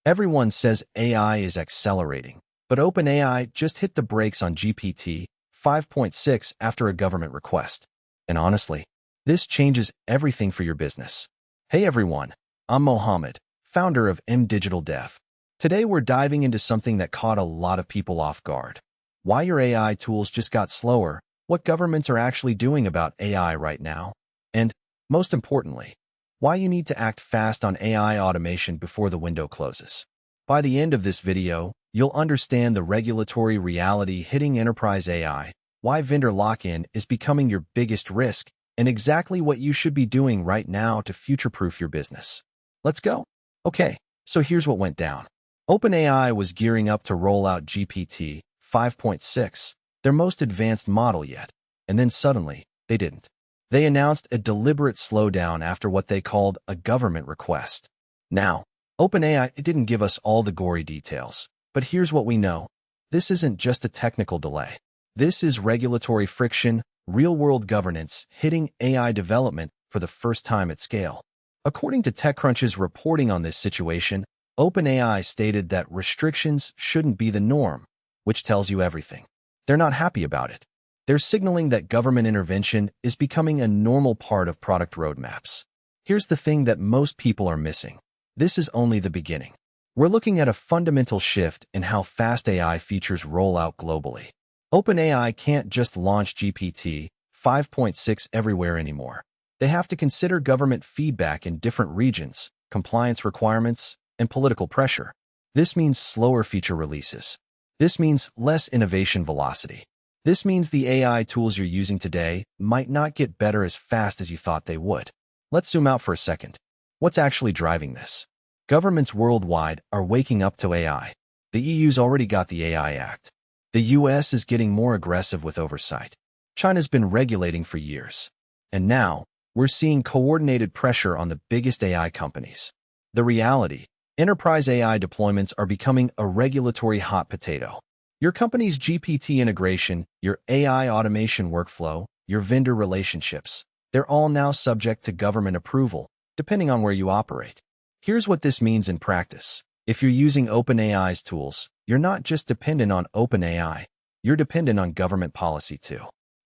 Everyone says AI is accelerating, but OpenAI just hit the brakes on GPT 5.6 after a government request. And honestly, this changes everything for your business. Hey everyone, I'm Mohammed, founder of Digital Dev. Today we're diving into something that caught a lot of people off guard. Why your AI tools just got slower, what governments are actually doing about AI right now, and, most importantly, why you need to act fast on AI automation before the window closes. By the end of this video, you'll understand the regulatory reality hitting enterprise AI, why vendor lock-in is becoming your biggest risk, and exactly what you should be doing right now to future-proof your business. Let's go. Okay, so here's what went down. OpenAI was gearing up to roll out GPT 5.6, their most advanced model yet, and then suddenly, they didn't. They announced a deliberate slowdown after what they called a government request. Now, OpenAI didn't give us all the gory details, but here's what we know. This isn't just a technical delay. This is regulatory friction, real-world governance hitting AI development for the first time at scale. According to TechCrunch's reporting on this situation, OpenAI stated that restrictions shouldn't be the norm, which tells you everything. They're not happy about it. They're signaling that government intervention is becoming a normal part of product roadmaps. Here's the thing that most people are missing. This is only the beginning. We're looking at a fundamental shift in how fast AI features roll out globally. OpenAI can't just launch GPT 5.6 everywhere anymore. They have to consider government feedback in different regions, compliance requirements, and political pressure. This means slower feature releases. This means less innovation velocity. This means the AI tools you're using today might not get better as fast as you thought they would. Let's zoom out for a second. What's actually driving this? Governments worldwide are waking up to AI. The EU's already got the AI Act. The US is getting more aggressive with oversight. China's been regulating for years. And now, we're seeing coordinated pressure on the biggest AI companies. The reality, enterprise AI deployments are becoming a regulatory hot potato. Your company's GPT integration, your AI automation workflow, your vendor relationships, they're all now subject to government approval, depending on where you operate. Here's what this means in practice. If you're using OpenAI's tools, you're not just dependent on OpenAI, you're dependent on government policy too.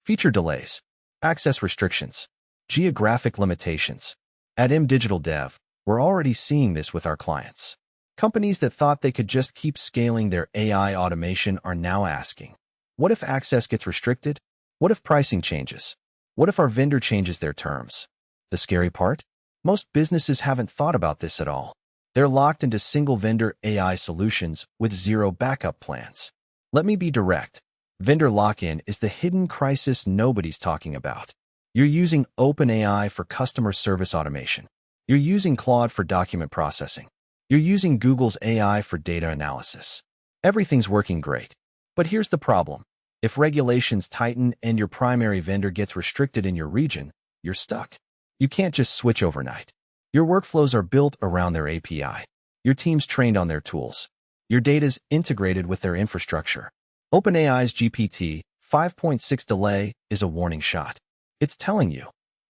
Feature delays, access restrictions, geographic limitations. At Digital Dev, we're already seeing this with our clients. Companies that thought they could just keep scaling their AI automation are now asking, what if access gets restricted? What if pricing changes? What if our vendor changes their terms? The scary part? Most businesses haven't thought about this at all. They're locked into single-vendor AI solutions with zero backup plans. Let me be direct. Vendor lock-in is the hidden crisis nobody's talking about. You're using OpenAI for customer service automation. You're using Claude for document processing. You're using Google's AI for data analysis. Everything's working great. But here's the problem. If regulations tighten and your primary vendor gets restricted in your region, you're stuck. You can't just switch overnight. Your workflows are built around their API. Your team's trained on their tools. Your data's integrated with their infrastructure. OpenAI's GPT 5.6 delay is a warning shot. It's telling you,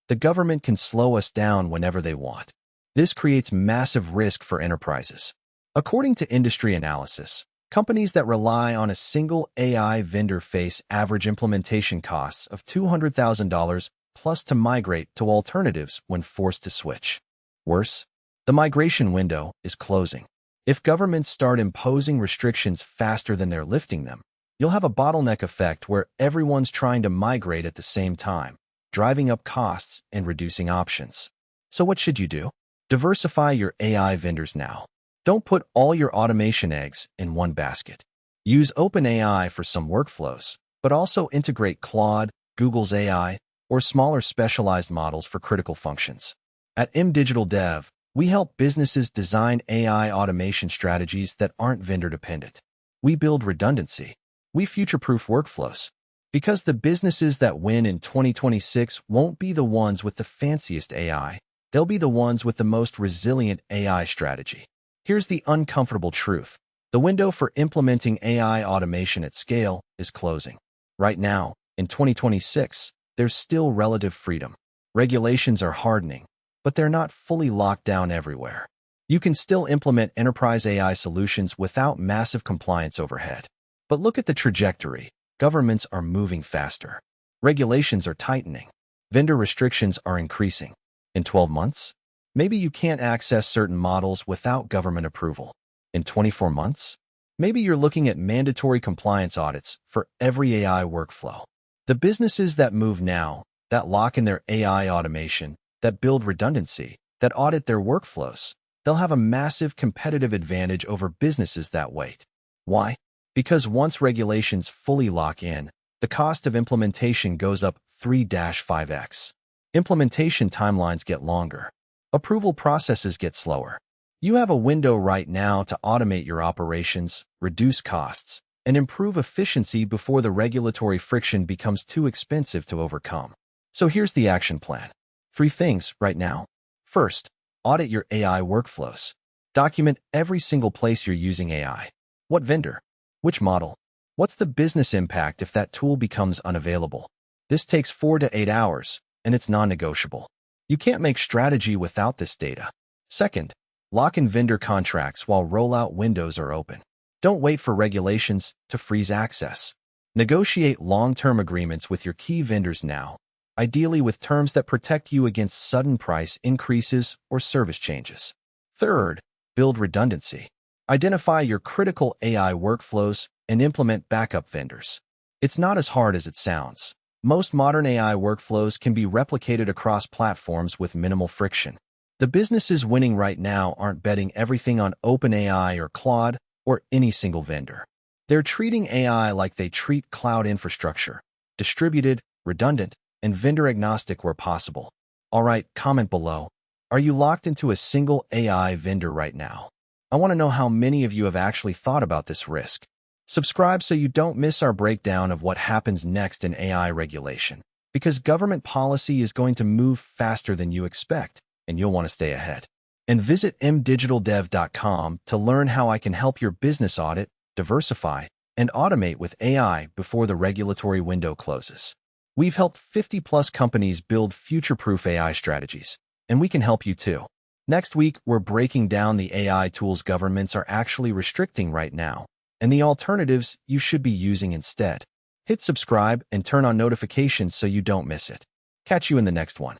the government can slow us down whenever they want. This creates massive risk for enterprises. According to industry analysis, companies that rely on a single AI vendor face average implementation costs of $200,000 plus to migrate to alternatives when forced to switch. Worse, the migration window is closing. If governments start imposing restrictions faster than they're lifting them, you'll have a bottleneck effect where everyone's trying to migrate at the same time, driving up costs and reducing options. So what should you do? Diversify your AI vendors now. Don't put all your automation eggs in one basket. Use OpenAI for some workflows, but also integrate Claude, Google's AI, or smaller specialized models for critical functions. At Digital Dev, we help businesses design AI automation strategies that aren't vendor-dependent. We build redundancy. We future-proof workflows. Because the businesses that win in 2026 won't be the ones with the fanciest AI. They'll be the ones with the most resilient AI strategy. Here's the uncomfortable truth. The window for implementing AI automation at scale is closing. Right now, in 2026, there's still relative freedom. Regulations are hardening, but they're not fully locked down everywhere. You can still implement enterprise AI solutions without massive compliance overhead. But look at the trajectory. Governments are moving faster. Regulations are tightening. Vendor restrictions are increasing. In 12 months, maybe you can't access certain models without government approval. In 24 months, maybe you're looking at mandatory compliance audits for every AI workflow. The businesses that move now, that lock in their AI automation, that build redundancy, that audit their workflows, they'll have a massive competitive advantage over businesses that wait. Why? Because once regulations fully lock in, the cost of implementation goes up 3-5x. Implementation timelines get longer. Approval processes get slower. You have a window right now to automate your operations, reduce costs, and improve efficiency before the regulatory friction becomes too expensive to overcome. So here's the action plan. 3 things right now. First, audit your AI workflows. Document every single place you're using AI. What vendor? Which model? What's the business impact if that tool becomes unavailable? This takes 4 to 8 hours, and it's non-negotiable. You can't make strategy without this data. Second, lock in vendor contracts while rollout windows are open. Don't wait for regulations to freeze access. Negotiate long-term agreements with your key vendors now, ideally with terms that protect you against sudden price increases or service changes. Third, build redundancy. Identify your critical AI workflows and implement backup vendors. It's not as hard as it sounds. Most modern AI workflows can be replicated across platforms with minimal friction. The businesses winning right now aren't betting everything on OpenAI or Claude or any single vendor. They're treating AI like they treat cloud infrastructure, distributed, redundant, and vendor agnostic where possible. All right, comment below. Are you locked into a single AI vendor right now? I want to know how many of you have actually thought about this risk. Subscribe so you don't miss our breakdown of what happens next in AI regulation, because government policy is going to move faster than you expect, and you'll want to stay ahead. And visit mdigitaldev.com to learn how I can help your business audit, diversify, and automate with AI before the regulatory window closes. We've helped 50+ companies build future-proof AI strategies, and we can help you too. Next week, we're breaking down the AI tools governments are actually restricting right now, and the alternatives you should be using instead. Hit subscribe and turn on notifications so you don't miss it. Catch you in the next one.